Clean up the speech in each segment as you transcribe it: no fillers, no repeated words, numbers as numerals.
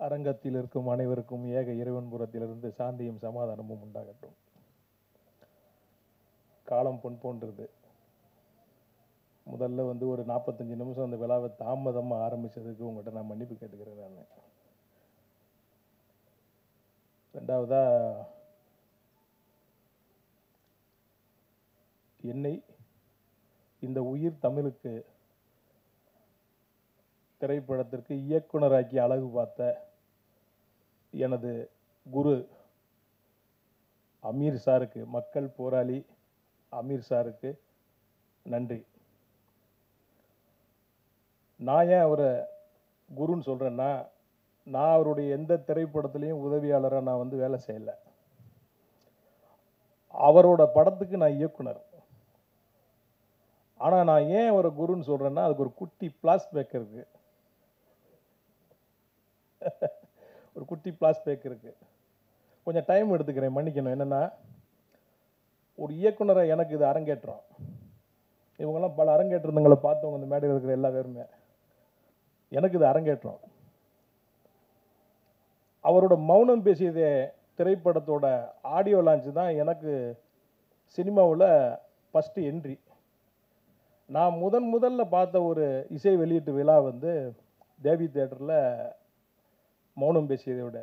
அரங்கத்தில் இருக்கும் அனைவருக்கும் ஏக இறைவன் புறத்திலிருந்து சாந்தியும் சமாதானமும் உண்டாகட்டும். காலம் பொன் போன்றது. முதல்ல ஒரு 45 நிமிஷம் அந்த விழாவை தாமதமாக ஆரம்பித்ததுக்கு உங்கள்கிட்ட நான் மன்னிப்பு கேட்டுக்கிறேன். நான் ரெண்டாவதா என்னை இந்த உயிர் தமிழுக்கு திரைப்படத்திற்கு இயக்குனராக்கி அழகு பார்த்த எனது குரு அமீர் சாருக்கு, மக்கள் போராளி அமீர் சாருக்கு நன்றி. நான் ஏன் அவரை குருன்னு சொல்கிறேன்னா, நான் அவருடைய எந்த திரைப்படத்துலேயும் உதவியாளராக நான் வேலை செய்யலை. அவரோட படத்துக்கு நான் இயக்குனர். ஆனால் நான் ஏன் அவரை குருன்னு சொல்கிறேன்னா, அதுக்கு ஒரு குட்டி பிளாஸ்பேக் இருக்குது. ஒரு குட்டி பிளாஸ்பேக் இருக்குது. கொஞ்சம் டைம் எடுத்துக்கிறேன், மன்னிக்கணும். என்னென்னா, ஒரு இயக்குனரை எனக்கு இது அரங்கேற்றம். இவங்கெல்லாம் பல அரங்கேற்றங்களை பார்த்தவங்க இந்த மேடையில் இருக்கிற எல்லா பேருமே. எனக்கு இது அரங்கேற்றம். அவரோட மௌனம் பேசியதே திரைப்படத்தோட ஆடியோ லான்ச் தான் எனக்கு சினிமாவில் ஃபஸ்ட்டு என்ட்ரி. நான் முதல்ல பார்த்த ஒரு இசை வெளியீட்டு விழா தேவி தியேட்டரில் மௌனம் பேசியதோட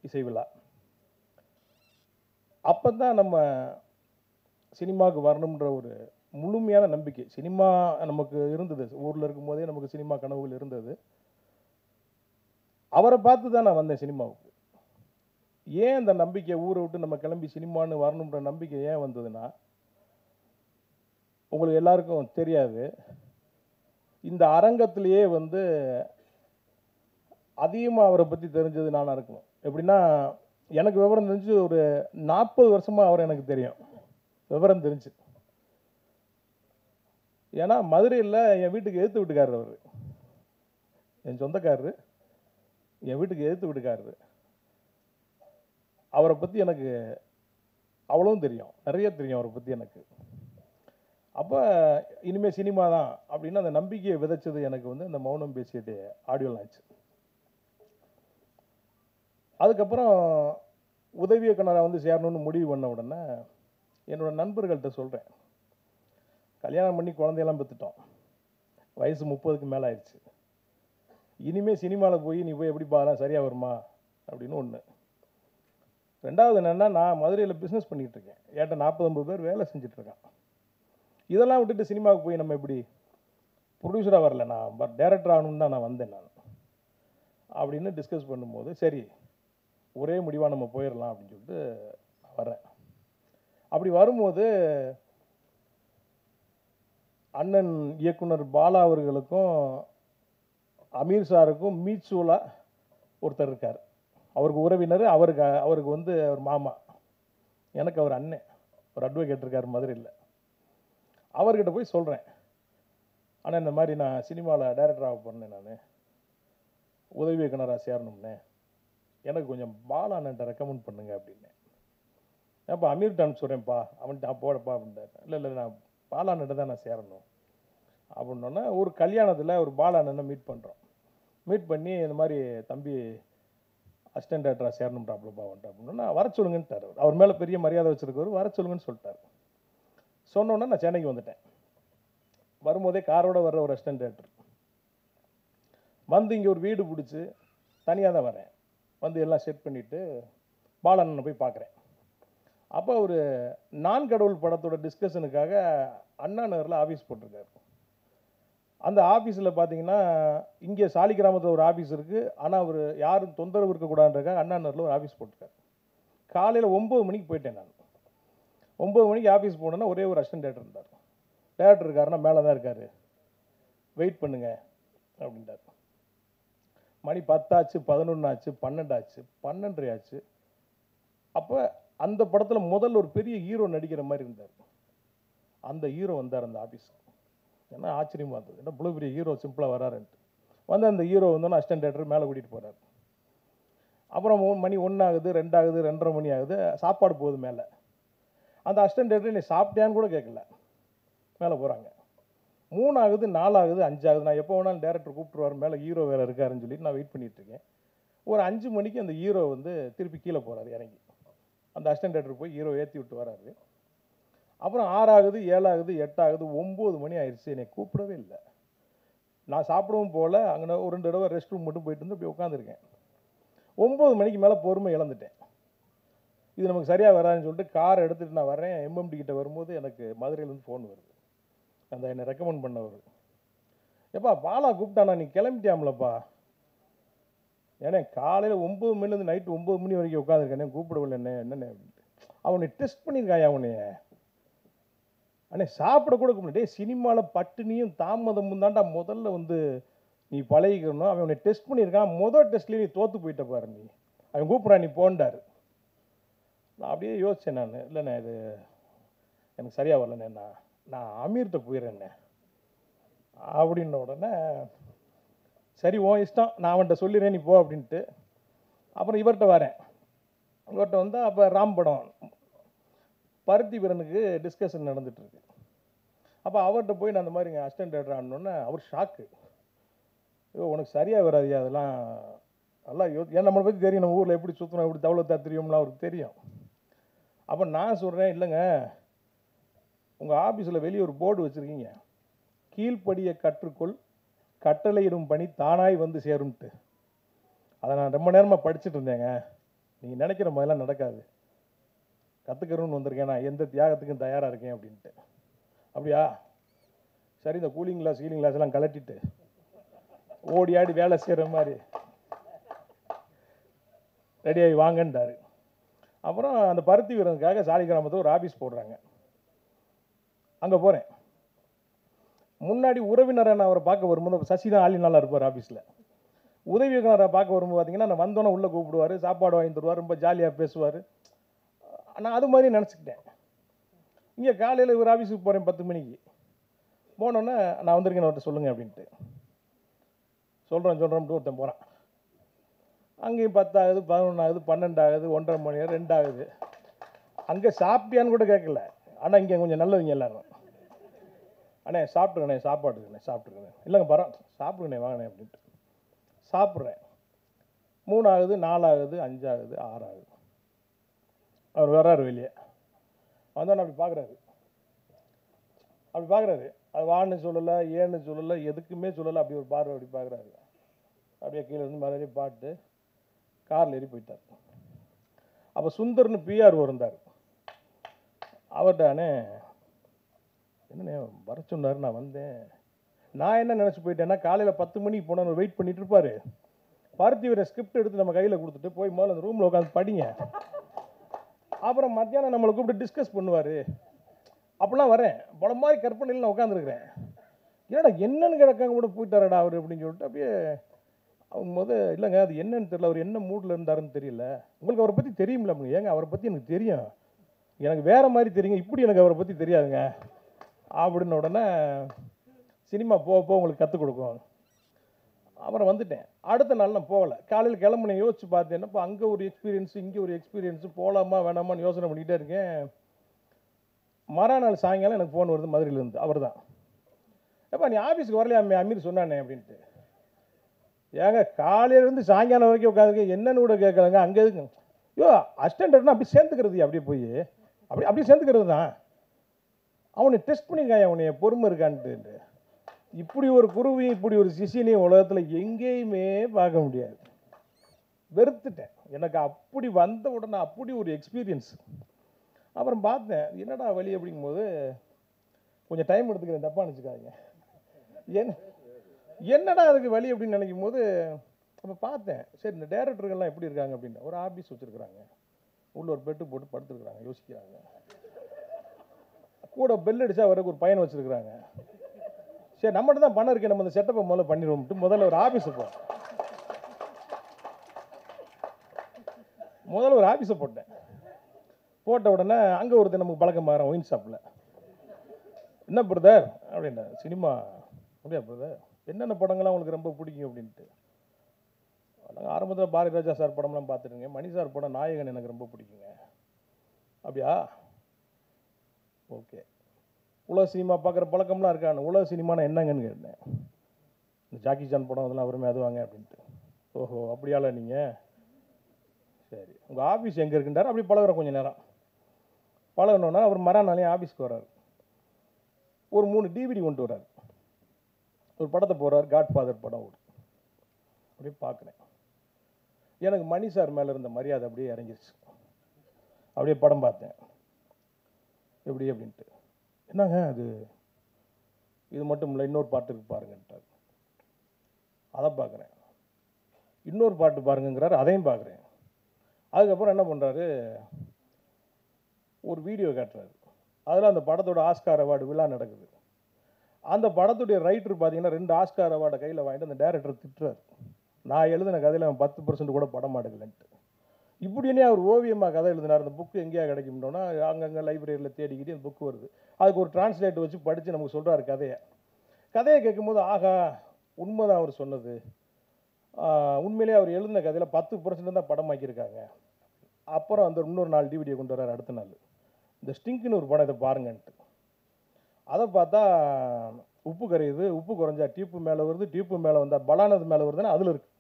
இசை விழா. அப்போ தான் நம்ம சினிமாவுக்கு வரணுன்ற ஒரு முழுமையான நம்பிக்கை சினிமா நமக்கு இருந்தது. ஊரில் இருக்கும்போதே நமக்கு சினிமா கனவுகள் இருந்தது. அவரை பார்த்து தான் நான் வந்தேன் சினிமாவுக்கு. ஏன் அந்த நம்பிக்கை, ஊரை விட்டு நம்ம கிளம்பி சினிமான்னு வரணுன்ற நம்பிக்கை ஏன் வந்ததுன்னா, உங்களுக்கு எல்லாருக்கும் தெரியாது, இந்த அரங்கத்திலேயே அதிகமாக அவரை பற்றி தெரிஞ்சது நானாக இருக்கணும். எப்படின்னா, எனக்கு விவரம் தெரிஞ்சு ஒரு 40 வருஷமாக அவர் எனக்கு தெரியும், விவரம் தெரிஞ்சு. ஏன்னா மதுரையில் என் வீட்டுக்கு எதிர்த்து வீட்டுக்காரர் அவர், என் சொந்தக்காரரு, என் வீட்டுக்கு எதிர்த்து வீட்டுக்காரரு. அவரை பற்றி எனக்கு அவ்வளவும் தெரியும், நிறைய தெரியும் அவரை பற்றி எனக்கு. அப்போ இனிமேல் சினிமா தான் அப்படின்னு அந்த நம்பிக்கையை விதைச்சது எனக்கு அந்த மௌனம் பேசியது ஆடியோ லான்ச். அதுக்கப்புறம் உதவி இயக்குனராக சேரணும்னு முடிவு பண்ண உடனே என்னோட நண்பர்கள்ட்ட சொல்கிறேன், கல்யாணம் பண்ணி குழந்தையெல்லாம் பெற்றுட்டோம், வயசு 30க்கு மேலே ஆயிடுச்சு, இனிமேல் சினிமாவில் போய் நீ போய் எப்படி பாக்கலாம், சரியாக வருமா அப்படின்னு ஒன்று. ரெண்டாவது என்னென்னா, நான் மதுரையில் பிஸ்னஸ் பண்ணிகிட்ருக்கேன், ஏன்ட்ட 40-50 பேர் வேலை செஞ்சிட்ருக்கான். இதெல்லாம் விட்டுட்டு சினிமாவுக்கு போய் நம்ம எப்படி, ப்ரொடியூசராக வரல, நான் டைரக்டர் ஆகணும்னு தான் நான் வந்தேன் நான் அப்படின்னு டிஸ்கஸ் பண்ணும்போது, சரி ஒரே முடிவாக நம்ம போயிடலாம் அப்படின்னு சொல்லிட்டு வரேன். அப்படி வரும்போது அண்ணன் இயக்குனர் பாலா அவர்களுக்கும் அமீர் சாருக்கும் மீட்சூலா ஒருத்தர் இருக்கார், அவருக்கு உறவினர், அவருக்கு அவர் மாமா, எனக்கு அவர் அண்ணன், ஒரு அட்வொகேட் இருக்கார் மதுரையில். அவர்கிட்ட போய் சொல்கிறேன், ஆனால் இந்த மாதிரி நான் சினிமாவில் டைரக்டராக போனேன், நான் உதவி இயக்குனராக சேரணும்னே, எனக்கு கொஞ்சம் பாலா அண்ணன்ட்ட ரெக்கமெண்ட் பண்ணுங்க அப்படின்னு. அப்போ அமீர்கிட்ட அனுப்பிச்சுட்றேன்ப்பா, அவன்கிட்ட போடப்பா அப்படின்ட்டார். இல்லை நான் பாலா அண்ணன்ட்ட தான் நான் சேரணும் அப்படின்னோன்னா, ஒரு கல்யாணத்தில் ஒரு பாலா அண்ணனை மீட் பண்ணுறோம். மீட் பண்ணி இந்த மாதிரி தம்பி அசிஸ்டன்ட் டைரக்டராக சேரணும்ட்டாப்லப்பா வந்துட்டு அப்படின்னா, வர சொல்லுங்கன்ட்டார். அவர் மேலே பெரிய மரியாதை வச்சுருக்கவர், வர சொல்லுங்கன்னு சொல்லிட்டார். சொன்னோன்னே நான் சென்னைக்கு வந்துட்டேன். வரும்போதே காரோடு வர்ற ஒரு அசிஸ்டன்ட் டைரக்டர் இங்கே ஒரு வீடு பிடிச்சி தனியாக தான் வரேன். எல்லாம் செட் பண்ணிவிட்டு பாலண்ணனை போய் பார்க்குறேன். அப்போ ஒரு நான் கடவுள் படத்தோட டிஸ்கஷனுக்காக அண்ணா நகரில் ஆஃபீஸ் போட்டிருக்காரு. அந்த ஆஃபீஸில் பார்த்தீங்கன்னா, இங்கே சாலிகிராமத்தில் ஒரு ஆஃபீஸ் இருக்குது, ஆனால் அவர் யாரும் தொந்தரவு இருக்கக்கூடாதுன்றக்காக அண்ணா நகரில் ஒரு ஆஃபீஸ் போட்டிருக்காரு. காலையில் 9 மணிக்கு போயிட்டேன் நான். 9 மணிக்கு ஆஃபீஸ் போனோன்னா ஒரே ஒரு அசிஸ்டன்ட் டைரக்டர் இருந்தார். டைரக்டர் இருக்காருன்னா மேலே தான் இருக்கார், வெயிட் பண்ணுங்க அப்படின்ட்டார். மணி 10 ஆச்சு, 11 ஆச்சு, 12 ஆச்சு, 12:30 ஆச்சு. அப்போ அந்த படத்தில் முதல்ல ஒரு பெரிய ஹீரோ நடிக்கிற மாதிரி இருந்தார். அந்த ஹீரோ வந்தார் அந்த ஆஃபீஸுக்கு. ஏன்னா ஆச்சரியமாக இருந்தது, ஏன்னா இவ்வளோ பெரிய ஹீரோ சிம்பிளாக வராருன்ட்டு. அந்த ஹீரோ அசிஸ்டன்ட் டைரக்டர் மேலே கூட்டிகிட்டு போகிறார். அப்புறம் மணி 1 ஆகுது, 2 ஆகுது, 2:30 மணி ஆகுது, சாப்பாடு போகுது மேலே. அந்த அசிஸ்டன்ட் டைரக்டர் நீ சாப்பிட்டியான்னு கூட கேட்கல, மேலே போகிறாங்க. 3 ஆகுது, 4 ஆகுது, 5 ஆகுது. நான் எப்போ வேணாலும் டேரக்டர் கூப்பிட்டுருவார், மேலே ஹீரோ வேறு இருக்காருன்னு சொல்லிட்டு நான் வெயிட் பண்ணிகிட்ருக்கேன். ஒரு 5 மணிக்கு அந்த ஹீரோ வந்து திருப்பி கீழே போகிறாரு இறங்கி. அந்த அசிஸ்டன்ட் டைரக்டர் போய் ஹீரோ ஏற்றி விட்டு வராரு. அப்புறம் 6 ஆகுது, 7 ஆகுது, 8 ஆகுது, 9 மணி ஆயிடுச்சு. என்னை கூப்பிடவே இல்லை. நான் சாப்பிடவும் போகல. அங்கே ஒரு 2 தடவை ரெஸ்ட் ரூம் மட்டும் போயிட்டு வந்து அப்படி உட்காந்துருக்கேன். 9 மணிக்கு மேலே பொறுமை இழந்துட்டேன். இது நமக்கு சரியாக வராதுன்னு சொல்லிட்டு காரை எடுத்துகிட்டு நான் வரேன். எம்எம்டி கிட்ட வரும்போது எனக்கு மதுரையிலேருந்து ஃபோன் வருது. அந்த என்னை ரெக்கமெண்ட் பண்ணவர், எப்பா பாலா கூப்பிட்டானா, நீ கிளம்பிட்டியாமலப்பா. ஏன்னா காலையில் 9 மணிலேருந்து நைட்டு 9 மணி வரைக்கும் உட்காந்துருக்கேன், கூப்பிடவில்லை என்னென்ன அப்படின்ட்டு. அவனை டெஸ்ட் பண்ணியிருக்காயா அவனைய. அண்ணே சாப்பிட கூட கூப்பிட்டு, சினிமாவில் பட்டினியும் தாமதமும் தாண்டா முதல்ல வந்து நீ பழகிக்கணும். அவனை டெஸ்ட் பண்ணியிருக்கான், முதல் டெஸ்ட்லேயே நீ தோற்று போயிட்ட பாரு, நீ அவன் கூப்பிட்றான் நீ போண்டார். நான் அப்படியே யோசித்தேன். நான் இல்லைண்ணே இது எனக்கு சரியாக வரலண்ணே, நான் அமீர்கிட்ட போயிடுறேண்ணே அப்படின்ன உடனே சரி ஓ இஷ்டம், நான் அவன்கிட்ட சொல்லிடுறேன் நீ போ அப்படின்ட்டு. அப்புறம் இவர்கிட்ட வரேன். இவர்கிட்ட வந்தால் அப்போ ராம் படம் பருத்தி வீரனுக்கு டிஸ்கஷன் நடந்துகிட்ருக்கு. அப்போ அவர்கிட்ட போய் நான் அந்த மாதிரி இங்கே அசிஸ்டன்ட் டைரக்டர் ஆனோடனே அவர் ஷாக்கு. ஐயோ உனக்கு சரியாக வராது அதெல்லாம், நல்லா ஏன் நம்மளை பற்றி தெரியும், நம்ம ஊரில் எப்படி சுற்றணும், எப்படி தவளத்தா தெரியும்லாம் அவருக்கு தெரியும். அப்போ நான் சொல்கிறேன், இல்லைங்க உங்கள் ஆஃபீஸில் வெளியே ஒரு போர்டு வச்சுருக்கீங்க, கீழ்ப்படியை கற்றுக்கொள், கட்டளையிடும் பணி தானாய் வந்து சேரும்ட்டு. அதை நான் ரொம்ப நேரமாக படிச்சுட்டு இருந்தேங்க. நீங்கள் நினைக்கிற மாதிரிலாம் நடக்காது, கற்றுக்கிறோன்னு வந்திருக்கேன், நான் எந்த தியாகத்துக்கும் தயாராக இருக்கேன் அப்படின்ட்டு. அப்படியா சரி, இந்த கூலிங் கிளாஸ் ஹீலிங் கிளாஸ் எல்லாம் கலட்டிட்டு ஓடி ஆடி வேலை செய்கிற மாதிரி ரெடியாகி வாங்கன்றாரு. அப்புறம் அந்த பருத்தி வீரனுக்காக சாலி கிராமத்தில் ஒரு ஆஃபீஸ் போடுறாங்க. அங்கே போகிறேன். முன்னாடி உறவினரை நான் அவரை பார்க்க வரும்போது சசி தான் ஆளி நல்லா இருப்பார் ஆஃபீஸில். உதவி இயக்குனரை பார்க்க வரும்போது பார்த்தீங்கன்னா நான் வந்தோன்னே உள்ளே கூப்பிடுவார், சாப்பாடு வாங்கி தருவார், ரொம்ப ஜாலியாக பேசுவார். நான் அது மாதிரி நினச்சிக்கிட்டேன். இங்கே காலையில் இவர் ஆஃபீஸுக்கு போகிறேன் 10 மணிக்கு. போனோன்னே நான் வந்திருக்கேன் அவர்கிட்ட சொல்லுங்கள் அப்படின்ட்டு. சொல்கிறேன்ட்டு ஒருத்தன் போகிறான். அங்கேயும் 10 ஆகுது, 11 ஆகுது, 12 ஆகுது, 1:30 மணி 2 ஆகுது. அங்கே சாப்பிட்டியான்னு கூட கேட்கல. ஆனால் இங்கே கொஞ்சம் நல்லவங்க எல்லாரும், அண்ணே சாப்பிட்டுருங்கண்ணே, சாப்பிட்டுருக்கண்ணே, இல்லைங்க பரவாயில்ல சாப்பிடுங்கண்ணே வாங்கண்ணே அப்படின்ட்டு. சாப்பிட்றேன். 3 ஆகுது, 4 ஆகுது, 5 ஆகுது, 6 ஆகுது. அவர் வர்றாரு வெளியே. வந்தோன்னு அப்படி பார்க்குறாரு. அது வான்னு சொல்லலை, ஏன்னு சொல்லலை, எதுக்குமே சொல்லலை. அப்படி ஒரு பார்வை அப்படி பார்க்குறாரு. அப்படியே கீழே இருந்து மறுபடியும் பாட்டு காரில் ஏறி போயிட்டார். அப்போ சுந்தர்னு பிஆர் இருந்தார். அவர்கிட்ட என்னண்ணே வர சொன்னார், நான் வந்தேன். நான் என்ன நினச்சி போயிட்டேன்னா காலையில் 10 மணிக்கு போனால் வெயிட் பண்ணிட்டு இருப்பார். பருத்தி வீர ஸ்கிரிப்ட் எடுத்து நம்ம கையில் கொடுத்துட்டு போய் முதல்ல அந்த ரூமில் உட்காந்து படிங்க, அப்புறம் மத்தியானம் நம்மளை கூப்பிட்டு டிஸ்கஸ் பண்ணுவார். அப்படிலாம் வரேன். படம் மாதிரி கற்பனையில் நான் உட்காந்துருக்கிறேன். ஏன்னா என்னன்னு கிடக்காங்க கூட போயிட்டாரடா அவர் அப்படின்னு சொல்லிட்டு அப்படியே அவங்க இல்லைங்க அது என்னன்னு தெரியல, அவர் என்ன மூடில் இருந்தாருன்னு தெரியல. உங்களுக்கு அவரை பற்றி தெரியுமில்ல? ஏங்க அவரை பற்றி எனக்கு தெரியும், எனக்கு வேறு மாதிரி தெரியுங்க, இப்படி எனக்கு அவரை பற்றி தெரியாதுங்க அப்படின்ன உடனே சினிமா போக உங்களுக்கு கற்றுக் கொடுக்கும். அப்புறம் வந்துட்டேன். அடுத்த நாள் நான் போகலை. காலையில் கிளம்புனேன். யோசிச்சு பார்த்தேன், இப்போ அங்கே ஒரு எக்ஸ்பீரியன்ஸு, இங்கே ஒரு எக்ஸ்பீரியன்ஸு, போகலாமா வேணாமான்னு யோசனை பண்ணிகிட்டே இருக்கேன். மறுநாள் சாயங்காலம் எனக்கு ஃபோன் வருது மதுரையிலேருந்து. அவர் தான், எப்பா நீ ஆஃபீஸுக்கு வரலையா அமீர் சொன்னானே அப்படின்ட்டு. ஏங்க காலையிலேருந்து சாயங்காலம் வரைக்கும் உட்காந்துருக்கேன், என்னன்னு கூட கேட்கலங்க. அங்கே இருக்கு ஐயோ அசிஸ்டன்ட்னா அப்படி சேர்ந்துக்கிறது, அப்படியே போய் அப்படி சேர்ந்துக்கிறது தான். அவனை டெஸ்ட் பண்ணியிருக்கான், அவனைய பொறுமை இருக்கான்ட்டு. இப்படி ஒரு குருவையும் இப்படி ஒரு சிஷியனையும் உலகத்தில் எங்கேயுமே பார்க்க முடியாது. வெறுத்துட்டேன். எனக்கு அப்படி வந்த உடனே அப்படி ஒரு எக்ஸ்பீரியன்ஸ். அப்புறம் பார்த்தேன் என்னடா வழி அப்படிங்கும்போது கொஞ்சம் டைம் எடுத்துக்கிறேன், தப்பாக நினச்சிக்காதீங்க. என்னடா அதுக்கு வழி அப்படின்னு நினைக்கும் போது அப்போ பார்த்தேன், சரி இந்த டேரக்டர்கள்லாம் எப்படி இருக்காங்க அப்படின்னு. ஒரு ஆஃபீஸ் வச்சுருக்குறாங்க, உள்ள ஒரு பெட்டு போட்டு படுத்துருக்குறாங்க, யோசிக்கிறாங்க. கூட பெல் அடித்தா வரக்கு ஒரு பையனை வச்சுருக்குறாங்க. சரி நம்மகிட்ட தான் பணம் இருக்கு, நம்ம இந்த செட்டப்பை முதல்ல பண்ணிடுவோம்ட்டு முதல்ல ஒரு ஆஃபீஸை போட்டேன். போட்ட உடனே அங்கே ஒருத்தர் நமக்கு பழக்கம் மாறேன் ஒயின் ஷாப்பில். என்ன பிரதர் அப்படின்னா, சினிமா அப்படியா பிரதர், என்னென்ன படங்கள்லாம் உங்களுக்கு ரொம்ப பிடிக்கும் அப்படின்ட்டு. நாங்கள் ஆரம்பத்தில் பாரதி ராஜா சார் படம்லாம் பார்த்துருங்க, மணி சார் படம் நாயகன் எனக்கு ரொம்ப பிடிக்குங்க. அப்படியா, ஓகே. உலக சினிமா பார்க்குற பழக்கம்லாம் இருக்கான்னு. உலக சினிமானா என்னங்கன்னு கேட்டேன். இந்த ஜாக்கி சான் படம் அதெல்லாம் வருமே அது வாங்க அப்படின்ட்டு. ஓஹோ அப்படியால நீங்கள், சரி உங்கள் ஆஃபீஸ் எங்கே இருக்குன்றார். அப்படி பழகுறோம் கொஞ்சம் நேரம். பழகணுன்னா அவர் மறுநாளே ஆஃபீஸ்க்கு வர்றாரு. ஒரு 3 டிவிடி கொண்டு வர்றாரு. ஒரு படத்தை போடுறாரு, காட்ஃபாதர் படம் ஒரு. அப்படியே பார்க்குறேன். எனக்கு மணி சார் மேலே இருந்த மரியாதை அப்படியே இறங்கிருச்சு. அப்படியே படம் பார்த்தேன். எப்படி அப்படின்ட்டு, என்னங்க அது இது மட்டும் இல்லை, இன்னொரு பாட்டு இருக்கு பாருங்கன்ட்டார். அதை பார்க்குறேன். இன்னொரு பாட்டு பாருங்கங்கிறாரு, அதையும் பார்க்குறேன். அதுக்கப்புறம் என்ன பண்ணுறாரு, ஒரு வீடியோ காட்டுறாரு. அதில் அந்த படத்தோட ஆஸ்கார் அவார்டு விழா நடக்குது. அந்த படத்துடைய ரைட்டர் பார்த்தீங்கன்னா 2 ஆஸ்கார் அவார்டை கையில் வாங்கிட்டு அந்த டேரக்டர் திட்டுறாரு. நான் எழுதின கதையில் அவன் 10% கூட படம் எடுக்கலன்ட்டு. இப்படின்னே அவர் ஓவியமாக கதை எழுதினார். அந்த புக்கு எங்கேயா கிடைக்கும்னோன்னா அங்கங்கே லைப்ரரியில் தேடிக்கிட்டு அந்த புக்கு வருது. அதுக்கு ஒரு டிரான்ஸ்லேட்டர் வச்சு படித்து நமக்கு சொல்கிறாரு கதையை கேட்கும்போது, ஆகா உண்மைதான் அவர் சொன்னது. உண்மையிலேயே அவர் எழுதின கதையில் 10% தான் படமாக்கியிருக்காங்க. அப்புறம் அந்த இன்னொரு 4 டிவிடியை கொண்டு வர்றாரு அடுத்த நாள். இந்த ஸ்டிங்க்னு ஒரு படம், இதை பாருங்கன்ட்டு. அதை பார்த்தா உப்பு கரையுது, உப்பு குறைஞ்சா டியூப்பு மேலே வருது, டியூப்பு மேலே வந்தால் பலானது மேலே வருதுன்னா அதில் இருக்குது.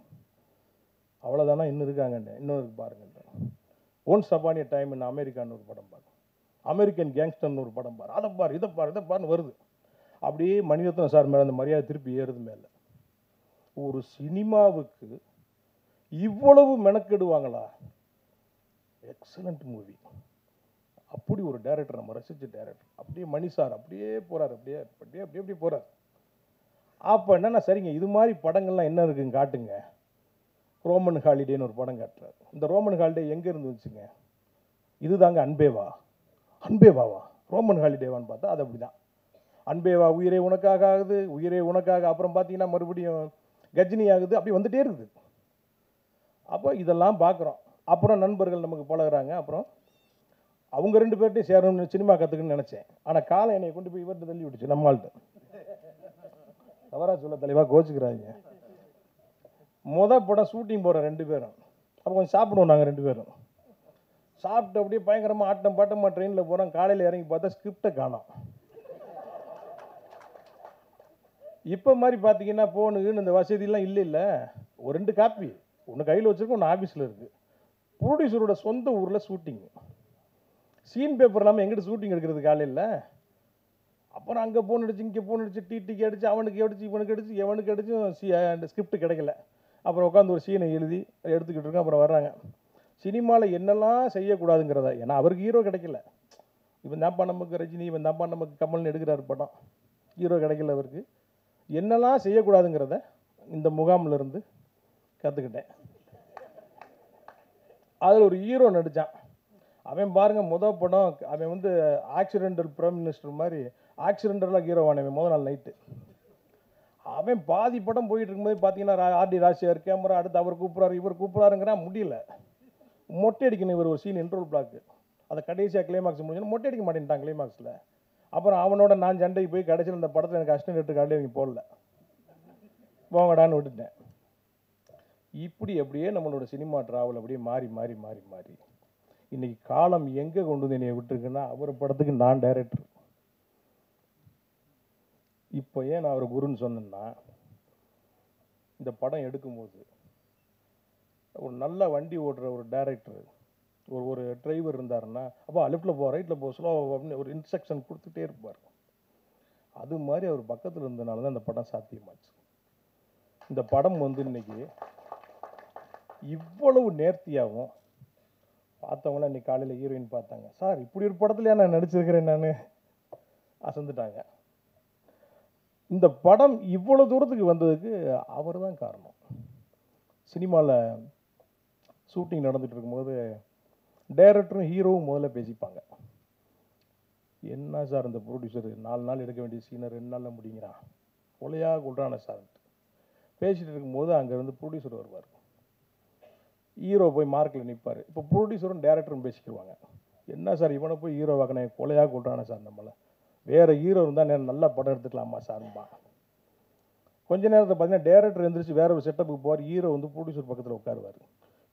அவ்வளோதானா, இன்னும் இருக்காங்கன்னு, இன்னும் இருக்கு பாருங்கன்ற. Once upon a time in அமெரிக்கான்னு ஒரு படம் பாரு, அமெரிக்கன் கேங்ஸ்டர்னு ஒரு படம் பாரு, அதை பாரு இதை பாரு இதை பாருன்னு வருது. அப்படியே மணிரத்னம் சார் மேலே அந்த மரியாதை திருப்பி ஏறுது மேலே. ஒரு சினிமாவுக்கு இவ்வளவு மெனக்கெடுவாங்களா? Excellent movie. அப்படி ஒரு டைரக்டர், நம்ம ரசித்த டைரக்டர். அப்படியே மணி சார் அப்படியே போகிறார், அப்படியே அப்படியே அப்படியே அப்படியே போகிறார். அப்போ என்னன்னா, சரிங்க இது மாதிரி படங்கள்லாம் என்ன இருக்குன்னு காட்டுங்க. ரோமன் ஹாலிடேன்னு ஒரு படம் காட்டுறாரு. இந்த ரோமன் ஹாலிடே எங்கே இருந்து வந்துச்சுங்க? இதுதாங்க அன்பேவா. அன்பேவாவா ரோமன் ஹாலிடேவான்னு பார்த்தா அது அப்படி தான். அன்பேவா உயிரே உனக்காக ஆகுது, உயிரே உனக்காக. அப்புறம் பார்த்தீங்கன்னா மறுபடியும் கஜினி ஆகுது, அப்படி வந்துட்டே இருக்குது. அப்போ இதெல்லாம் பார்க்குறோம். அப்புறம் நண்பர்கள் நமக்கு பழகுறாங்க. அப்புறம் அவங்க 2 பேர்ட்டையும் சேரணும்னு சினிமா கற்றுக்குன்னு நினச்சேன். ஆனால் காலை என்னை கொண்டு போய் இவர்கிட்ட தள்ளி விட்டுச்சு, நம்மள்கிட்ட. தவறா சொல்ல தலைவா, கோச்சுக்கிறாங்க. படம் ஷூட்டிங் போகிற 2 பேரும். அப்போ கொஞ்சம் சாப்பிடுவோம் நாங்கள் 2 பேரும். சாப்பிட்டு அப்படியே பயங்கரமாக ஆட்டம் பாட்டமாக ட்ரெயினில் போகிறோம். காலையில் இறங்கி பார்த்தா ஸ்கிரிப்டை காணோம். இப்போ மாதிரி பார்த்தீங்கன்னா ஃபோனுக்குன்னு இந்த வசதியெல்லாம் இல்லை. ஒரு 2 காப்பி, ஒன்று கையில் வச்சுருக்கோம், ஒன்று ஆஃபீஸில் இருக்குது. ப்ரொடியூசரோட சொந்த ஊரில் ஷூட்டிங். சீன் பேப்பர் இல்லாமல் எங்கிட்ட ஷூட்டிங் எடுக்கிறது காலையில். அப்புறம் அங்கே ஃபோன் அடிச்சு, இங்கே ஃபோன் அடிச்சு, டிடிக்கு அடிச்சு, அவனுக்கு அடிச்சு, இவனுக்கு அடிச்சு, எவனுக்கு அடிச்சும் அந்த ஸ்கிரிப்ட் கிடைக்கல. அப்புறம் உட்காந்து ஒரு சீனை எழுதி எடுத்துக்கிட்டு இருக்கோம். அப்புறம் வர்றாங்க. சினிமாவில் என்னெல்லாம் செய்யக்கூடாதுங்கிறத, ஏன்னா அவருக்கு ஹீரோ கிடைக்கல. இவன் தான்ப்பா நமக்கு ரஜினி, இவன் தான்ப்பா நமக்கு கமல்னு எடுக்கிறார் படம். ஹீரோ கிடைக்கல அவருக்கு. என்னெல்லாம் செய்யக்கூடாதுங்கிறத இந்த முகாமில் இருந்து கற்றுக்கிட்டேன். அதில் ஒரு ஹீரோ நடித்தான். அவன் பாருங்கள், படம் அவன் ஆக்சிடென்டல் பிரைம் மினிஸ்டர் மாதிரி ஆக்சிடென்டலாக ஹீரோவான அவன் நாள் நைட்டு. அவன் பாதி படம் போயிட்டு இருக்கும்போது பார்த்தீங்கன்னா ஆர்டி ராஜ்யார் கேமரா அடுத்து அவர் கூப்பிட்றாரு, இவர் கூப்பிட்றாருங்கிறா முடியல. மொட்டை அடிக்கணும் இவர் ஒரு சீன், இன்ட்ரோல் பிளாக்கு. அதை கடைசியாக கிளைமாக்ஸ் முடிஞ்சு மொட்டை அடிக்க மாட்டேன்ட்டான் கிளைமாக்ஸில். அப்புறம் அவனோட நான் சண்டைக்கு போய் கடைசியில் இந்த படத்தில் எனக்கு அசிஸ்டன்ட் எடுத்து காட்டி அவங்க போடல, போங்கடான்னு விட்டுட்டேன். இப்படி அப்படியே நம்மளோட சினிமா ட்ராவல் அப்படியே மாறி மாறி மாறி மாறி இன்னைக்கு காலம் எங்கே கொண்டு வந்து என்னை விட்டுருக்குன்னா, அவர் படத்துக்கு நான் டைரக்டர். இப்போ ஏன் நான் அவர் குருன்னு சொன்னேன்னா, இந்த படம் எடுக்கும்போது ஒரு நல்ல வண்டி ஓட்டுற ஒரு டைரக்டர், ஒரு டிரைவர் இருந்தாருன்னா, அப்போ லெஃப்ட்டில் போ, ரைட்டில் போ, ஸ்லோ அப்படின்னு ஒரு இன்ஸ்ட்ரக்ஷன் கொடுத்துட்டே இருப்பார். அது மாதிரி அவர் பக்கத்தில் இருந்தனால தான் இந்த படம் சாத்தியமாச்சு. இந்த படம் இன்னைக்கு இவ்வளவு நேர்த்தியாகவும் பார்த்தவங்களாம் இன்னைக்கு காலையில் ஹீரோயின் பார்த்தாங்க. சார் இப்படி ஒரு படத்துல நான் நடிச்சிருக்கிறேன், நான் அசந்துட்டாங்க. இந்த படம் இவ்வளோ தூரத்துக்கு வந்ததுக்கு அவர் தான் காரணம். சினிமாவில் ஷூட்டிங் நடந்துகிட்டு இருக்கும்போது டைரக்டரும் ஹீரோவும் முதல்ல பேசிப்பாங்க. என்ன சார் இந்த ப்ரொடியூசர் 4 நாள் எடுக்க வேண்டிய சீனை 2 நாளில் முடிங்கிறான், கொலையாக கொள்றான சார். பேசிகிட்டு இருக்கும்போது அங்கேருந்து ப்ரொடியூசர் வருவார். ஹீரோ போய் மார்க்கில் நிற்பார். இப்போ ப்ரொடியூசரும் டைரக்டரும் பேசிக்கிடுவாங்க. என்ன சார் இவனை போய் ஹீரோ வாக்கினே கொலையாக கொள்றானே சார், நம்மளை வேறு ஹீரோ இருந்தால் நல்லா படம் எடுத்துக்கலாமா சார்பா. கொஞ்ச நேரத்தை பார்த்தீங்கன்னா டைரக்டர் எழுந்திரிச்சு வேற ஒரு செட்டப்புக்கு போவார். ஹீரோ ப்ரொடியூசர் பக்கத்தில் உட்காருவார்.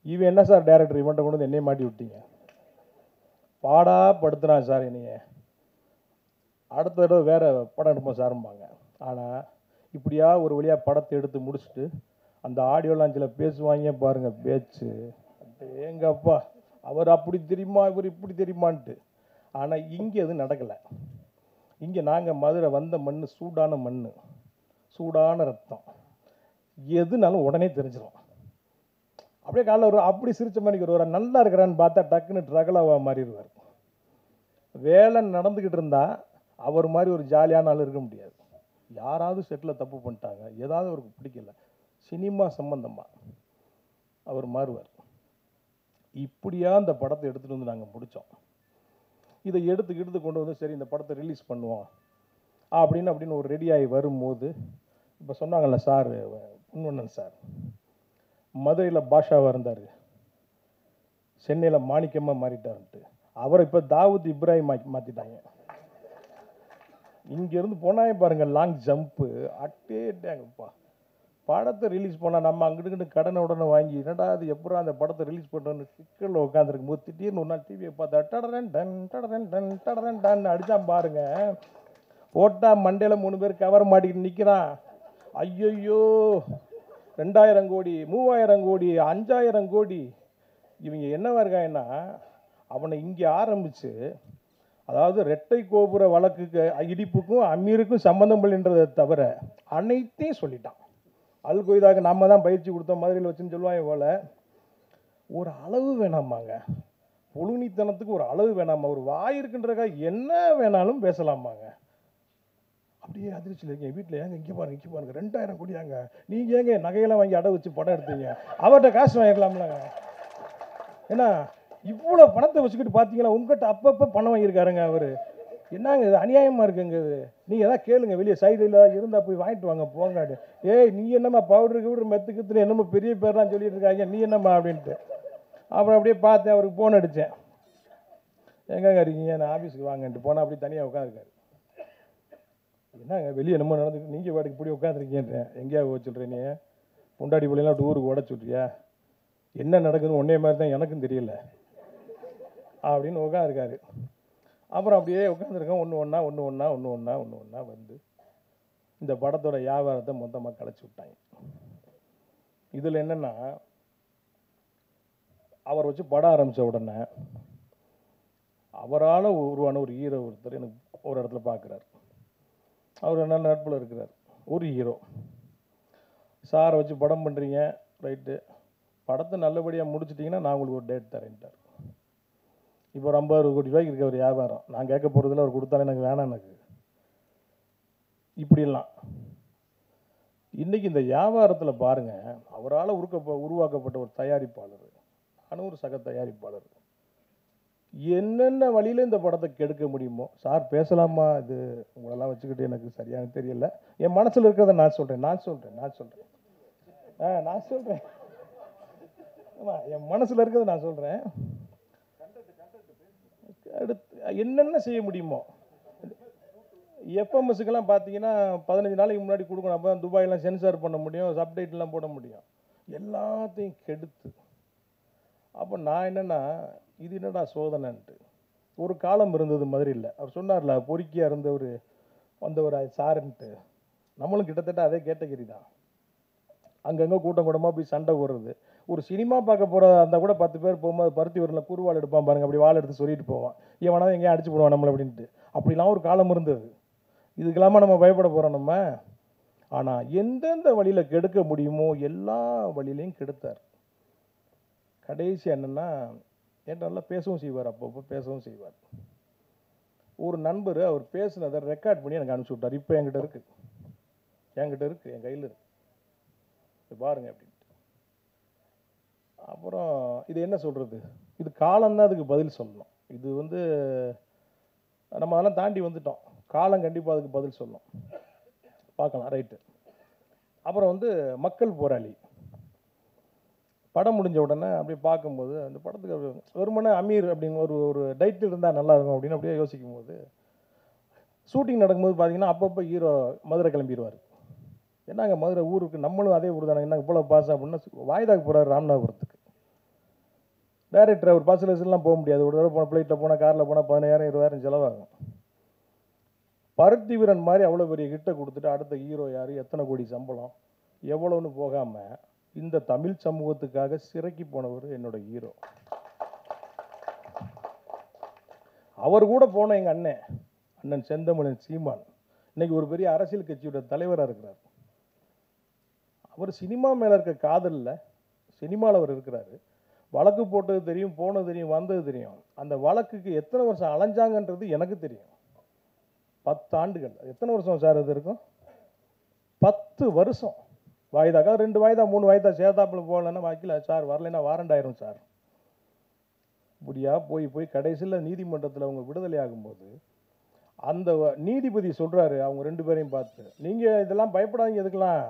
இவன் என்ன சார் டைரக்டர் இவன்ட்ட கொண்டு வந்து என்னையே மாட்டி விட்டீங்க, பாடா படுத்துறான் சார் என்னைய, அடுத்த தடவை வேறு படம் எடுப்போம் சாரும்பாங்க. ஆனால் இப்படியா ஒரு வழியாக படத்தை எடுத்து முடிச்சுட்டு அந்த ஆடியோ லான்ச்சில் பேசுவாங்க பாருங்க பேச்சு, எங்கப்பா அவர் அப்படி தெரியுமா இவர் இப்படி தெரியுமான்ட்டு. ஆனால் இங்கே அது நடக்கலை. இங்கே நாங்கள் மதுரை வந்த மண் சூடான மண், சூடான ரத்தம், எதுனாலும் உடனே தெரிஞ்சிடும். அப்படியே காலைல ஒரு அப்படி சிரிச்ச மணிக்கு ஒரு நல்லா இருக்கிறான்னு பார்த்தா டக்குன்னு ட்ரகலாக மாறிடுவார். வேலை நடந்துக்கிட்டு இருந்தால் அவர் மாதிரி ஒரு ஜாலியான ஆள் இருக்க முடியாது. யாராவது செட்டில் தப்பு பண்ணிட்டாங்க, ஏதாவது அவருக்கு பிடிக்கல, சினிமா சம்பந்தமாக அவர் மாறுவார். இப்படியா அந்த படத்தை எடுத்துகிட்டு வந்து நாங்கள் முடித்தோம். இதை எடுத்து கொண்டு வந்து சரி இந்த படத்தை ரிலீஸ் பண்ணுவோம் அப்படின்னு ஒரு ரெடியாகி வரும்போது, இப்போ சொன்னாங்கல்ல சார் பொன்வண்ணன் சார், மதுரையில் பாஷாவாக இருந்தார், சென்னையில் மாணிக்கமாக மாறிட்டார்ன்ட்டு, அவரை இப்போ தாவூத் இப்ராஹிம் மாற்றிட்டாங்க. இங்கேருந்து போனாயே பாருங்கள் லாங் ஜம்ப்பு, அட்டேட்டாங்கப்பா. படத்தை ரிலீஸ் பண்ணால் நம்ம அங்கிட்டு கடனை உடனே வாங்கி என்னடா அது எப்படா அந்த படத்தை ரிலீஸ் பண்ணுறோன்னு சிக்கலில் உட்காந்துருக்கும் போது திடீர்னு ஒரு நாள் டிவியை பார்த்தா டடரன் டன் டடரன் டன் டடரன் டன் அடித்தான் பாருங்க. போட்டால் மண்டையில் 3 பேர் கவர் மாட்டிக்கிட்டு நிற்கிறான். ஐயோ 2000 கோடி 3000 கோடி 5000 கோடி. இவங்க என்னவா இருக்காங்கன்னா, அவனை இங்கே ஆரம்பித்து, அதாவது ரெட்டை கோபுர வழக்குக்கு இடிப்புக்கும் அமீருக்கும் சம்பந்தம் இல்லைன்றதை தவிர அனைத்தையும் சொல்லிட்டான். அல் கொய்தாக்கு நம்ம தான் பயிற்சி கொடுத்தோம் மதுரையில் வச்சுன்னு சொல்லுவாங்க போல். ஒரு அளவு வேணாமாங்க, புழுனித்தனத்துக்கு ஒரு அளவு வேணாமா? ஒரு வாய் இருக்குன்றக்கா என்ன வேணாலும் பேசலாமாங்க? அப்படியே அதிர்ச்சியில் இருக்கேன். வீட்டில் ஏங்க இங்கே பாருங்க 2000 கோடியாங்க, நீங்கள் ஏங்க நகையெல்லாம் வாங்கி அடை வச்சு படம் எடுத்தீங்க? அவர்கிட்ட காசு வாங்கிக்கலாம்லங்க. ஏன்னா இவ்வளோ பணத்தை வச்சுக்கிட்டு பார்த்தீங்கன்னா உங்கள்கிட்ட அப்பப்போ பணம் வாங்கியிருக்காருங்க அவர். என்னங்க இது அநியாயமாக இருக்குங்க இது. நீங்கள் எதாவது கேளுங்க, வெளியே சைடில் இருந்தால் போய் வாங்கிட்டு வாங்க போங்காடு. ஏய் நீ என்னம்மா பவுடருக்கு மெத்துக்குத்துன்னு என்னமோ பெரிய பேர்லாம் சொல்லிட்டு இருக்காங்க, நீ என்னம்மா அப்படின்ட்டு. அப்புறம் அப்படியே பார்த்தேன், அவருக்கு ஃபோன் அடித்தேன். எங்கங்க இருக்கீங்க, நான் ஆஃபீஸுக்கு வாங்கன்ட்டு போனால் அப்படி தனியாக உட்காந்துருக்காரு. என்னங்க வெளியே என்னமோ நடந்துட்டு நீங்கள் வாடகைக்கு இப்படி உட்காந்துருக்கீன்றேன். எங்கேயா போக சொல்கிறேன், நீ பொண்டாடி பிள்ளைலாம் டூருக்கு ஓட சொல்றியா? என்ன நடக்குதுன்னு ஒன்றே மாதிரி தான் எனக்கும் தெரியல அப்படின்னு உட்காந்துருக்காரு. அப்புறம் அப்படியே உட்காந்துருக்கோம். ஒன்று ஒன்றா வந்து இந்த படத்தோட வியாபாரத்தை மொத்தமாக கலைச்சி விட்டாங்க. இதில் என்னென்னா, அவர் வச்சு படம் ஆரம்பித்த உடனே அவரால் உருவான ஒரு ஹீரோ ஒருத்தர் எனக்கு ஒரு இடத்துல பார்க்குறாரு. அவர் என்ன நட்பில் இருக்கிறார், ஒரு ஹீரோ. சாரை வச்சு படம் பண்ணுறீங்க, ரைட்டு, படத்தை நல்லபடியாக முடிச்சிட்டிங்கன்னா நான் உங்களுக்கு ஒரு டேட் தரேன்ட்டார். இப்போ ஒரு 50-60 கோடி ரூபாய்க்கு இருக்க ஒரு வியாபாரம், நான் கேட்க போகிறதில்ல, அவர் கொடுத்தாலும் எனக்கு வேணாம். எனக்கு இப்படிலாம் இன்றைக்கி இந்த வியாபாரத்தில் பாருங்கள், அவரால் உருவாக்கப்பட்ட ஒரு தயாரிப்பாளர், நானும் ஒரு சக தயாரிப்பாளர், என்னென்ன வழியில் இந்த படத்தை கெடுக்க முடியுமோ. சார் பேசலாமா? இது உங்களெல்லாம் வச்சுக்கிட்டு எனக்கு சரியான தெரியல. என் மனசில் இருக்கிறத நான் சொல்கிறேன். ஆமாம், என் மனசில் இருக்கிறத நான் சொல்கிறேன். அடுத்து என்னென்ன செய்ய முடியுமோ. எஃப்எம்எஸ்க்கெல்லாம் பார்த்தீங்கன்னா 15 நாளைக்கு முன்னாடி கொடுக்கணும், அப்போ துபாயெல்லாம் சென்சார் பண்ண முடியும், சப்டைட்டிலாம் போட முடியும். எல்லாத்தையும் கெடுத்து, அப்போ நான் என்னென்னா, இது என்னடா சோதனைன்ட்டு. ஒரு காலம் இருந்தது மதுரையில், அவர் சொன்னார்ல பொறுக்கியாக இருந்தவர் வந்தவர் சாருன்ட்டு, நம்மளும் கிட்டத்தட்ட அதே கேட்டகரி தான். அங்கங்கே கூட்டமாக போய் சண்டை போடுறது. ஒரு சினிமா பார்க்க போகிற இருந்தால் கூட 10 பேர் போகும்போது பருத்தி வரல குறுவாள் எடுப்பான் பாருங்க, அப்படி வாள் எடுத்து சொல்லிட்டு போவான், எவனா எங்கேயும் அடிச்சு போடுவான் நம்மளை அப்படின்ட்டு. அப்படிலாம் ஒரு காலம் இருந்தது. இதுக்கெல்லாமா நம்ம பயப்பட போகிறோம் நம்ம? ஆனால் எந்தெந்த வழியில் கெடுக்க முடியுமோ எல்லா வழியிலையும் கெடுத்தார். கடைசி என்னென்னா, என்கிட்ட நல்லா பேசவும் செய்வார், அப்பப்போ பேசவும் செய்வார். ஒரு நண்பர் அவர் பேசுனதை ரெக்கார்ட் பண்ணி எனக்கு அனுப்பிச்சி விட்டார். இப்போ என்கிட்ட இருக்குது, என் கையில் இருக்குது, பாருங்க அப்படின்ட்டு. அப்புறம் இது என்ன சொல்கிறது, இது காலம்தான் அதுக்கு பதில் சொல்லணும். இது வந்து நம்ம அதெல்லாம் தாண்டி வந்துட்டோம், காலம் கண்டிப்பாக அதுக்கு பதில் சொல்லணும். பார்க்கலாம், ரைட்டு. அப்புறம் வந்து மக்கள் போராளி படம் முடிஞ்ச உடனே அப்படியே பார்க்கும்போது, அந்த படத்துக்கு வெறுமனே அமீர் அப்படின்னு ஒரு டைட்டில் இருந்தால் நல்லாயிருக்கும் அப்படின்னு அப்படியே யோசிக்கும் போது, ஷூட்டிங் நடக்கும்போது பார்த்தீங்கன்னா அப்பப்போ ஹீரோ மதுரை கிளம்பிடுவார். என்னங்க மதுரை ஊருக்கு, நம்மளும் அதே ஊர் தானே, என்ன இவ்வளோ பாஸ் அப்படின்னா வாய்தாக்கு போகிறார் ராமநாதபுரத்துக்கு. டைரக்டர் அவர் பஸ் லெஸ்லாம் போக முடியாது, ஒரு தடவை போன ஃப்ளைட்டில் போனால் காரில் போனால் 10,000-20,000 செலவாகும். பருத்தி வீரன் மாதிரி அவ்வளோ பெரிய ஹிட்டை கொடுத்துட்டு அடுத்த ஹீரோ யார், எத்தனை கோடி சம்பளம், எவ்வளோன்னு போகாமல் இந்த தமிழ் சமூகத்துக்காக சிறைக்கு போனவர் என்னோட ஹீரோ. அவர் கூட போன எங்கள் அண்ணன் செந்தமிழன் சீமான் இன்னைக்கு ஒரு பெரிய அரசியல் கட்சியோட தலைவராக இருக்கிறார். அவர் சினிமா மேலே இருக்க காதலில் சினிமாவில் அவர் இருக்கிறாரு. வழக்கு போட்டது தெரியும், போனது தெரியும், வந்தது தெரியும். அந்த வழக்குக்கு எத்தனை வருஷம் அலைஞ்சாங்கன்றது எனக்கு தெரியும். 10 ஆண்டுகள். எத்தனை வருஷம் சார் அது இருக்கும்? 10 வருஷம். வாய்தாக்கா 2 வாய்தா 3 வாய்தா சேதாப்பில் போகலன்னா வாக்கில் சார் வரலைன்னா வாரண்ட் ஆயிரும் சார். இப்படியா போய் கடைசியில் நீதிமன்றத்தில் அவங்க விடுதலை ஆகும்போது அந்த நீதிபதி சொல்கிறாரு அவங்க 2 பேரையும் பார்த்து, நீங்கள் இதெல்லாம் பயப்படாதீங்க, எதுக்கெல்லாம்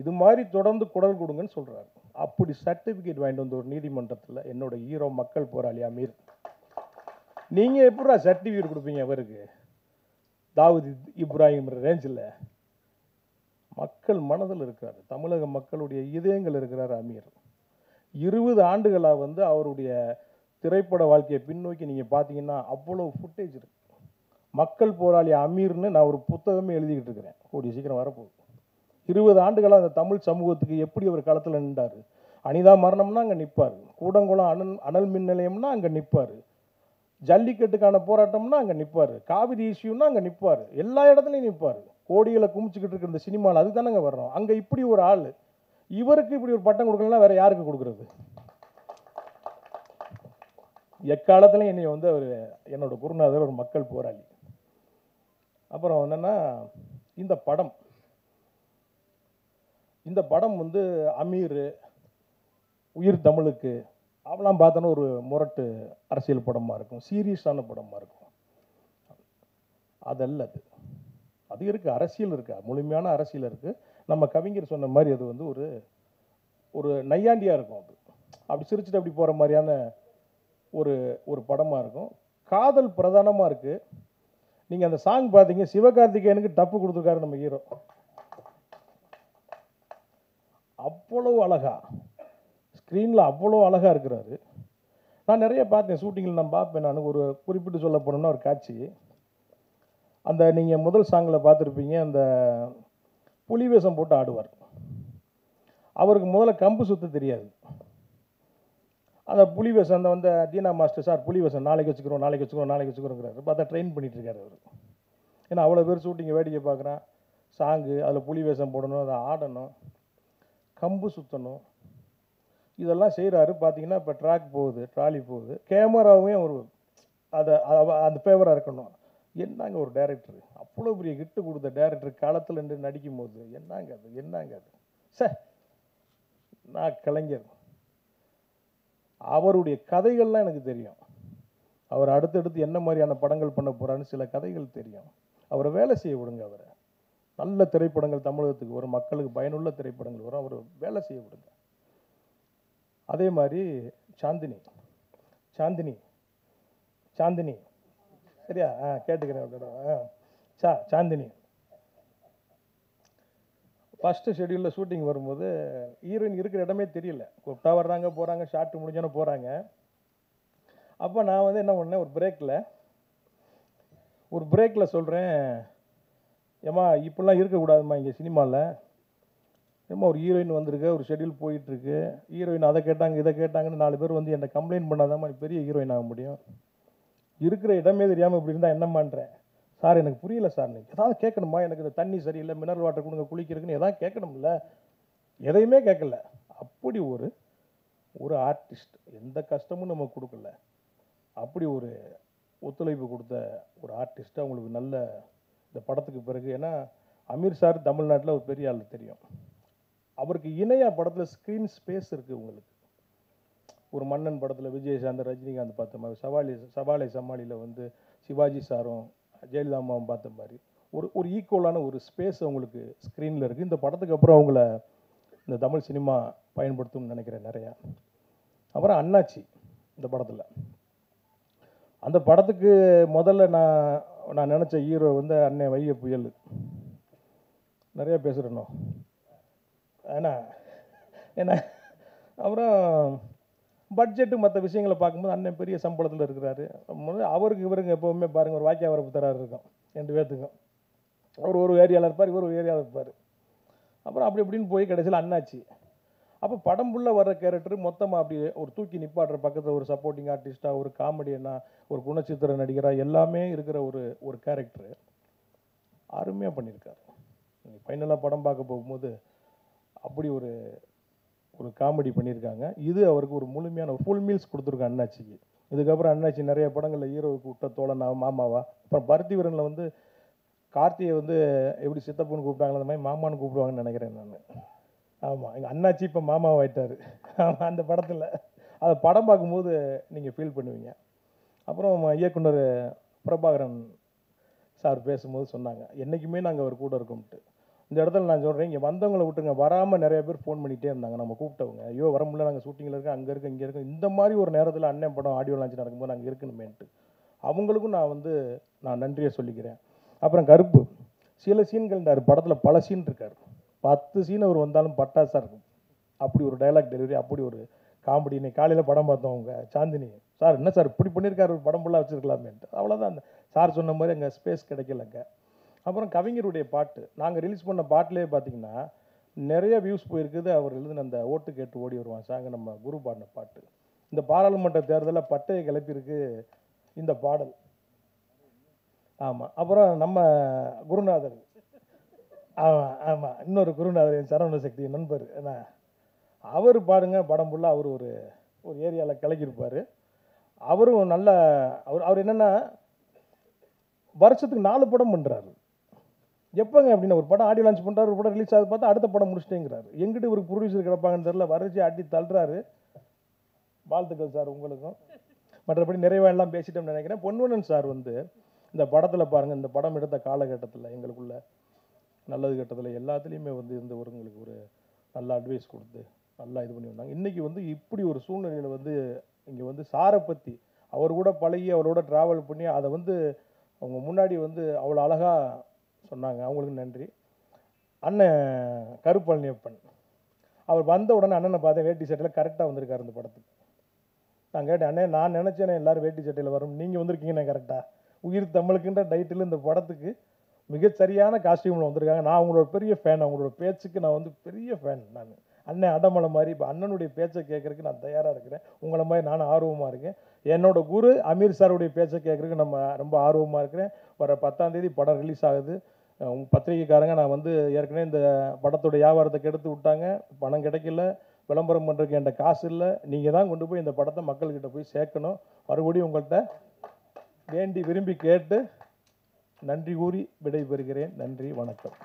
இது மாதிரி தொடர்ந்து குரல் கொடுங்கன்னு சொல்கிறாரு. அப்படி சர்டிஃபிகேட் வாங்கிட்டு வந்து ஒரு நீதிமன்றத்தில் என்னோட ஹீரோ மக்கள் போராளி அமீர். நீங்கள் எப்படா சர்டிஃபிகேட் கொடுப்பீங்க அவருக்கு? தாவூத் இப்ராஹிம் ரேஞ்சில் மக்கள் மனதில் இருக்கிறார், தமிழக மக்களுடைய இதயங்கள் இருக்கிறார் அமீர். 20 ஆண்டுகளாக வந்து அவருடைய திரைப்பட வாழ்க்கையை பின்னோக்கி நீங்கள் பார்த்தீங்கன்னா அவ்வளோ ஃபுட்டேஜ் இருக்கு. மக்கள் போராளி அமீர்னு நான் ஒரு புத்தகமே எழுதிக்கிட்டு இருக்கிறேன், கூடிய சீக்கிரம் வரப்போகுது. 20 ஆண்டுகளாக அந்த தமிழ் சமூகத்துக்கு எப்படி அவர் களத்தில் நின்றார். அனிதா மரணம்னா அங்கே நிற்பார், கூடங்குளம் அனல் மின் நிலையம்னா அங்கே நிற்பார், ஜல்லிக்கட்டுக்கான போராட்டம்னா அங்கே நிற்பார், காவிரி இஷ்யூன்னா அங்கே நிற்பார், எல்லா இடத்துலையும் நிற்பார். கோடிகளை குமிச்சுக்கிட்டு இருக்கிற இந்த சினிமாவில் அது தானேங்க வர்றோம். அங்கே இப்படி ஒரு ஆள், இவருக்கு இப்படி ஒரு பட்டம் கொடுக்கலன்னா வேற யாருக்கு கொடுக்குறது? எக்காலத்துலையும் என்னை வந்து அவர் என்னோட குருநாதர், ஒரு மக்கள் போராளி. அப்புறம் என்னென்னா இந்த படம் வந்து அமீர், உயிர் தமிழுக்கு அவெல்லாம் பார்த்தோன்னா ஒரு முரட்டு அரசியல் படமாக இருக்கும், சீரியஸான படமாக இருக்கும். அதல்ல அது இருக்குது, அரசியல் இருக்குது, முழுமையான அரசியல் இருக்குது. நம்ம கவிஞர் சொன்ன மாதிரி அது வந்து ஒரு நையாண்டியாக இருக்கும். அது அப்படி சிரிச்சுட்டு அப்படி போகிற மாதிரியான ஒரு படமாக இருக்கும். காதல் பிரதானமாக இருக்குது. நீங்கள் அந்த சாங் பார்த்தீங்க, சிவகார்த்திகேயனுக்கு டப்பு கொடுத்துருக்காரு நம்ம ஹீரோ. அவ்வளோ அழகா ஸ்க்ரீனில் அவ்வளோ அழகாக இருக்கிறாரு. நான் நிறைய பார்த்தேன் ஷூட்டிங்கில், நான் பார்ப்பேன். நான் ஒரு குறிப்பிட்டு சொல்ல போனோம்னா ஒரு காட்சி, அந்த நீங்கள் முதல் சாங்கில் பார்த்துருப்பீங்க, அந்த புலி வேஷம் போட்டு ஆடுவார். அவருக்கு முதல்ல கம்பு சுத்த தெரியாது. அந்த புலி வேஷம் அந்த வந்து தீனா மாஸ்டர் சார் புலி வேஷம் நாளைக்கு வச்சுக்கிறோங்கிறாரு. பார்த்தா ட்ரெயின் பண்ணிகிட்டு இருக்காரு அவர். ஏன்னா அவ்வளோ பேர் ஷூட்டிங்கை வேடிக்கை பார்க்குறான், சாங்கு, அதில் புலி வேஷம் போடணும், அதை ஆடணும், கம்பு சுற்றணும், இதெல்லாம் செய்கிறாரு. பார்த்தீங்கன்னா இப்போ ட்ராக் போகுது, ட்ராலி போகுது, கேமராவும் ஒரு அந்த ஃபேவராக இருக்கணும். என்னங்க ஒரு டைரக்டர், அவ்வளோ பெரிய ஹிட்டு கொடுத்த டைரக்டர் காலத்தில் நின்று நடிக்கும் போது என்னங்க அது சார். நான் கலைஞர், அவருடைய கதைகள்லாம் எனக்கு தெரியும். அவர் அடுத்தடுத்து என்ன மாதிரியான படங்கள் பண்ண போகிறான்னு சில கதைகள் தெரியும். அவரை வேலை செய்ய விடுங்க. அவரை நல்ல திரைப்படங்கள் தமிழகத்துக்கு வரும், மக்களுக்கு பயனுள்ள திரைப்படங்கள் வரும், அவர் வேலை செய்ய விடுங்க. அதே மாதிரி சாந்தினி சரியா? கேட்டுக்கிறேன். சாந்தினி ஃபஸ்ட்டு ஷெடியூலில் ஷூட்டிங் வரும்போது ஹீரோயின் இருக்கிற இடமே தெரியல. கூப்பிட்டா வர்றாங்க, போகிறாங்க, ஷார்ட் முடிஞ்சோன்னே போகிறாங்க. அப்போ நான் வந்து என்ன பண்ணேன், ஒரு பிரேக்கில் சொல்கிறேன், ஏம்மா இப்படிலாம் இருக்கக்கூடாதும்மா இங்கே சினிமாவில். ஏம்மா ஒரு ஹீரோயின் வந்திருக்கு, ஒரு ஷெடியூல் போயிட்டுருக்கு, ஹீரோயின் அதை கேட்டாங்க இதை கேட்டாங்கன்னு 4 பேர் வந்து என்னை கம்ப்ளைண்ட் பண்ணாதாம்மா நீ பெரிய ஹீரோயின் ஆக முடியும். இருக்கிற இடமே தெரியாமல் இப்படி இருந்தால் என்னம்மான்றேன். சார் எனக்கு புரியல சார், நீங்கள் ஏதாவது கேட்கணுமா, எனக்கு இந்த தண்ணி சரியில்லை, மினரல் வாட்டர் கொடுங்க குளிக்கிறதுக்குன்னு எதாவது கேட்கணும்ல. எதையுமே கேட்கல. அப்படி ஒரு ஆர்டிஸ்ட், எந்த கஷ்டமும் நம்ம கொடுக்கல, அப்படி ஒரு ஒத்துழைப்பு கொடுத்த ஒரு ஆர்டிஸ்ட்டு. அவங்களுக்கு நல்ல இந்த படத்துக்கு பிறகு, ஏன்னா அமீர் சார் தமிழ்நாட்டில் ஒரு பெரிய ஆள் தெரியும். அவருக்கு இணையா படத்தில் ஸ்க்ரீன் ஸ்பேஸ் இருக்குது உங்களுக்கு. ஒரு மன்னன் படத்தில் விஜயசாந்த் ரஜினிகாந்த் பார்த்த மாதிரி, சவாலை சமாளியில் வந்து சிவாஜி சாரும் ஜெயலலிதா அம்மாவும் பார்த்த மாதிரி ஒரு ஈக்குவலான ஒரு ஸ்பேஸ் அவங்களுக்கு ஸ்க்ரீனில் இருக்குது. இந்த படத்துக்கு அப்புறம் அவங்கள இந்த தமிழ் சினிமா பயன்படுத்தும்னு நினைக்கிறேன் நிறையா. அப்புறம் அண்ணாச்சி இந்த படத்தில், அந்த படத்துக்கு முதல்ல நான் நினச்ச ஹீரோ வந்து அண்ணன் வைகை புயல். நிறைய பேசுகிறேனோ ஏன்னா அப்புறம் பட்ஜெட்டு மற்ற விஷயங்களை பார்க்கும்போது அண்ணன் பெரிய சம்பளத்தில் இருக்கிறாரு. அவருக்கு இவருங்க எப்போவுமே பாருங்கள் ஒரு வாக்கிய வரப்பு தராரு இருக்கும் 2 பேர்த்துக்கும். அவர் ஒரு ஏரியாவில் இருப்பார், இவர் ஒரு ஏரியாவில் இருப்பார். அப்புறம் அப்படி இப்படின்னு போய் கடைசியில் அண்ணாச்சி. அப்போ படம் ஃபுல்லாக வர்ற கேரக்டர் மொத்தமாக அப்படி ஒரு தூக்கி நிப்பாட்டுற பக்கத்தில் ஒரு சப்போர்ட்டிங் ஆர்டிஸ்ட்டாக, ஒரு காமெடியனா, ஒரு குணச்சித்திர நடிகராக எல்லாமே இருக்கிற ஒரு ஒரு கேரக்டர் அருமையாக பண்ணியிருக்காரு. நீங்கள் ஃபைனலாக படம் பார்க்க போகும்போது அப்படி ஒரு ஒரு காமெடி பண்ணியிருக்காங்க. இது அவருக்கு ஒரு முழுமையான ஃபுல் மீல்ஸ் கொடுத்துருக்காங்க அண்ணாச்சிக்கு. இதுக்கப்புறம் அண்ணாச்சி நிறைய படங்களில் ஹீரோவுக்கு விட்ட தோழனா மாமாவா, அப்புறம் பருத்தி வீரனில் வந்து கார்த்தியை வந்து எப்படி சித்தப்புன்னு கூப்பிட்டாங்களோ அந்த மாதிரி மாமான்னு கூப்பிடுவாங்கன்னு நினைக்கிறேன் நான். ஆமாம், எங்கள் அண்ணாச்சி இப்போ மாமாவாயிட்டார். ஆமாம், அந்த படத்தில் அதை படம் பார்க்கும்போது நீங்கள் ஃபீல் பண்ணுவீங்க. அப்புறம் இயக்குனர் பிரபாகரன் சார் பேசும்போது சொன்னாங்க, என்றைக்குமே நாங்கள் அவர் கூட இருக்கோம்ட்டு. இந்த இடத்துல நான் சொல்கிறேன், இங்கே வந்தவங்களை விட்டுருங்க, வராமல் நிறைய பேர் ஃபோன் பண்ணிகிட்டே இருந்தாங்க நம்ம கூப்பிட்டவங்க. ஐயோ வர முடியல, நாங்கள் ஷூட்டிங்கில் இருக்கோம், அங்கே இருக்கோம், இங்கே இருக்கோம். இந்த மாதிரி ஒரு நேரத்தில் அண்ணன் படம் ஆடியோ லான்ச் நடக்கும்போது நாங்கள் இருக்கணுமேன்ட்டு அவங்களுக்கும் நான் நன்றியை சொல்லிக்கிறேன். அப்புறம் கருப்பு சில சீன்கள் படத்தில் பல சீன் இருக்கார். 10 சீன் அவர் வந்தாலும் பட்டாசாக இருக்கும். அப்படி ஒரு டைலாக் டெலிவரி, அப்படி ஒரு காமெடி. இன்னைக்கு காலையில் படம் பார்த்தோம், அவங்க சாந்தினி சார் என்ன சார் இப்படி பண்ணியிருக்காரு, ஒரு படம் ஃபுல்லாக வச்சுருக்கலாமேன்ட்டு. அவ்வளோதான், அந்த சார் சொன்ன மாதிரி அங்கே ஸ்பேஸ் கிடைக்கலங்க. அப்புறம் கவிஞருடைய பாட்டு நாங்கள் ரிலீஸ் பண்ண பாட்டிலே பார்த்தீங்கன்னா நிறைய வியூஸ் போயிருக்குது. அவர் எழுதின அந்த ஓட்டு கேட்டு ஓடி வருவான் சாங்க, நம்ம குரு பாடின பாட்டு. இந்த பாராளுமன்ற தேர்தலில் பட்டையை கிளப்பியிருக்கு இந்த பாடல். ஆமாம், அப்புறம் நம்ம குருநாதர், ஆமாம் ஆமாம், இன்னொரு குருநாதர் என் சரவண சக்தி நண்பர் என்ன, அவர் பாடுங்க படம் ஃபுல்லாக அவர் ஒரு ஒரு ஏரியாவில் கிளக்கியிருப்பார். அவரும் நல்ல அவர் என்னென்னா வருஷத்துக்கு 4 படம் பண்ணுறாரு. எப்போங்க அப்படின்னா ஒரு படம் ஆடியோ லான்ச் பண்ணுறாரு, ஒரு படம் ரிலீஸ் ஆகுது, பார்த்தா அடுத்த படம் முடிச்சிட்டேங்கிறாரு. எங்கிட்ட ஒரு ப்ரொடியூசர் கிடப்பாங்கன்னு தெரியல, வரைச்சி அடி தள்ளுறாரு. வாழ்த்துக்கள் சார் உங்களுக்கும். மற்றபடி நிறைவாக எல்லாம் பேசிட்டோம்னு நினைக்கிறேன். பொன்வண்ணன் சார் வந்து இந்த படத்தில் பாருங்கள், இந்த படம் எடுத்த காலகட்டத்தில் எங்களுக்குள்ள நல்லது கட்டத்தில் எல்லாத்துலேயுமே வந்து இருந்தவங்களுக்கு ஒரு நல்ல அட்வைஸ் கொடுத்து நல்லா இது பண்ணி வந்தாங்க. இன்றைக்கி வந்து இப்படி ஒரு சூழ்நிலையில் வந்து இங்கே வந்து சாரை பற்றி அவர் கூட பழகி அவரோட ட்ராவல் பண்ணி அதை வந்து அவங்க முன்னாடி வந்து அவ்வளோ அழகாக சொன்னாங்க. அவங்களுக்கு நன்றி. அண்ணன் கருப்பழனியப்பன் அவர் வந்த உடனே அண்ணனை பார்த்தேன், வேட்டி சட்டையில் கரெக்டாக வந்திருக்காரு இந்த படத்துக்கு. நான் கேட்டேன், அண்ணே நான் நினச்சேனே எல்லோரும் வேட்டி சட்டையில் வரும், நீங்கள் வந்திருக்கீங்கண்ணே கரெக்டாக. உயிர் தமிழுக்குன்ற டைட்டில் இந்த படத்துக்கு மிகச்சரியான காஸ்டியூமில் வந்திருக்காங்க. நான் அவங்களோட பெரிய ஃபேன், அவங்களோட பேச்சுக்கு நான் வந்து பெரிய ஃபேன். நான் அண்ணன் அடமலை மாதிரி இப்போ அண்ணனுடைய பேச்சை கேட்குறதுக்கு நான் தயாராக இருக்கிறேன். உங்களை மாதிரி நானும் ஆர்வமாக இருக்கேன். என்னோட குரு அமீர் சாருடைய பேச்சை கேட்குறதுக்கு நம்ம ரொம்ப ஆர்வமாக இருக்கிறேன். வர 10ஆம் தேதி படம் ரிலீஸ் ஆகுது. பத்திரிகைக்காரங்க நான் வந்து ஏற்கனவே இந்த படத்தோட வியாபாரத்தை கெடுத்து விட்டாங்க, பணம் கிடைக்கல, விளம்பரம் பண்ணுறதுக்கு என்கிட்ட காசு இல்லை. நீங்கள் தான் கொண்டு போய் இந்த படத்தை மக்கள்கிட்ட போய் சேர்க்கணும். மறுபடியும் உங்கள்கிட்ட வேண்டி விரும்பி கேட்டு நன்றி கூறி விடைபெறுகிறேன். நன்றி, வணக்கம்.